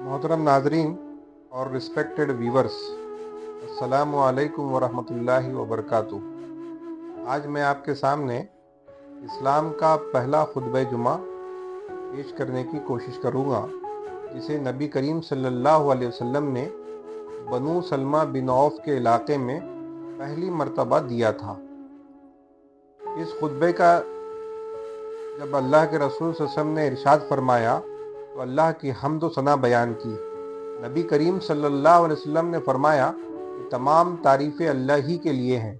मोहतरम नाजरीन और रिस्पेक्टेड व्यूवर्स, अस्सलामु अलैकुम वरहमतुल्लाहि वबरकातुहू। आज मैं आपके सामने इस्लाम का पहला खुतबा जुमा पेश करने की कोशिश करूँगा, जिसे नबी करीम सल्लल्लाहु अलैहि वसल्लम ने बनु सलमा बिन औफ के इलाके में पहली मर्तबा दिया था। इस खुतबे का जब अल्लाह के रसूल सल्लल्लाहु अलैहि वसल्लम ने इरशाद फरमाया तो अल्लाह की हम्द व सना बयान की। नबी करीम सल्लल्लाहु अलैहि वसल्लम ने फरमाया कि तमाम तारीफ़ें अल्लाह ही के लिए हैं,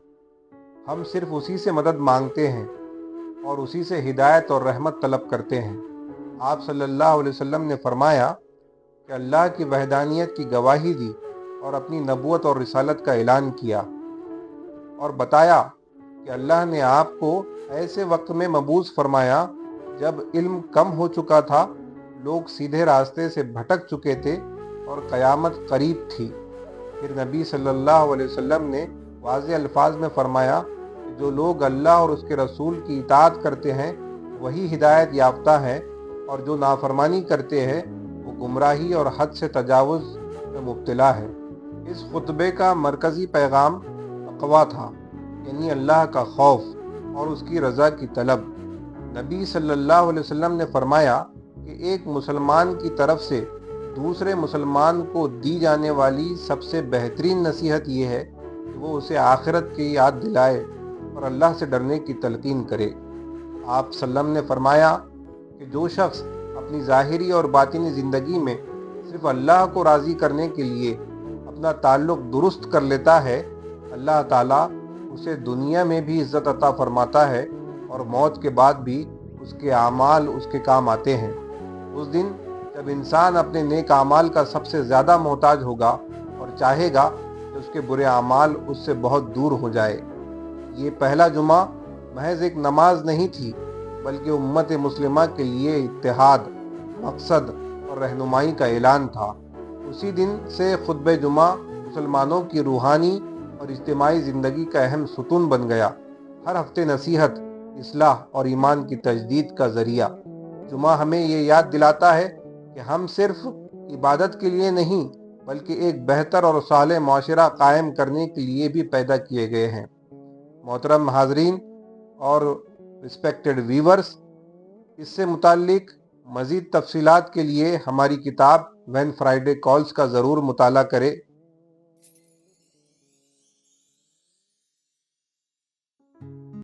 हम सिर्फ उसी से मदद मांगते हैं और उसी से हिदायत और रहमत तलब करते हैं। आप सल्लल्लाहु अलैहि वसल्लम ने फरमाया कि अल्लाह की वहदानियत की गवाही दी और अपनी नबूवत और रिसालत का ऐलान किया और बताया कि अल्लाह ने आपको ऐसे वक्त में मबूस फरमाया जब इल्म कम हो चुका था, लोग सीधे रास्ते से भटक चुके थे और क़यामत करीब थी। फिर नबी सल्लल्लाहु अलैहि वसल्लम ने वाज़ेह अल्फाज में फरमाया कि जो लोग अल्लाह और उसके रसूल की इताअत करते हैं वही हिदायत याफ्ता है, और जो नाफरमानी करते हैं वो गुमराही और हद से तजावुज़ में मुब्तला है। इस खुतबे का मरकज़ी पैगाम तक़वा था, यानी अल्लाह का खौफ और उसकी रज़ा की तलब। नबी सल्लल्लाहु अलैहि वसल्लम ने फरमाया कि एक मुसलमान की तरफ से दूसरे मुसलमान को दी जाने वाली सबसे बेहतरीन नसीहत ये है कि वो उसे आखिरत की याद दिलाए और अल्लाह से डरने की तलकीन करे। आप सल्लम ने फरमाया कि जो शख्स अपनी ज़ाहिरी और बातिनी ज़िंदगी में सिर्फ अल्लाह को राज़ी करने के लिए अपना ताल्लुक़ दुरुस्त कर लेता है, अल्लाह ताला उसे दुनिया में भी इज़्ज़त अता फरमाता है और मौत के बाद भी उसके आमाल उसके काम आते हैं। उस दिन जब इंसान अपने नेक आमाल का सबसे ज़्यादा मोहताज होगा और चाहेगा कि उसके बुरे आमाल उससे बहुत दूर हो जाए। ये पहला जुमा महज एक नमाज नहीं थी, बल्कि उम्मत मुस्लिमा के लिए इत्तेहाद, मकसद और रहनुमाई का ऐलान था। उसी दिन से खुतबे जुमा मुसलमानों की रूहानी और इज्तिमाई ज़िंदगी का अहम सुतून बन गया। हर हफ्ते नसीहत, इस्लाह और ईमान की तजदीद का ज़रिया। जुमा हमें ये याद दिलाता है कि हम सिर्फ इबादत के लिए नहीं, बल्कि एक बेहतर और सालेह माशरा कायम करने के लिए भी पैदा किए गए हैं। मोहतरम हाज़रीन और रिस्पेक्टेड व्यूवर्स, इससे मुताल्लिक मज़ीद तफसीलात के लिए हमारी किताब व्हेन फ्राइडे कॉल्स का ज़रूर मुताला करें।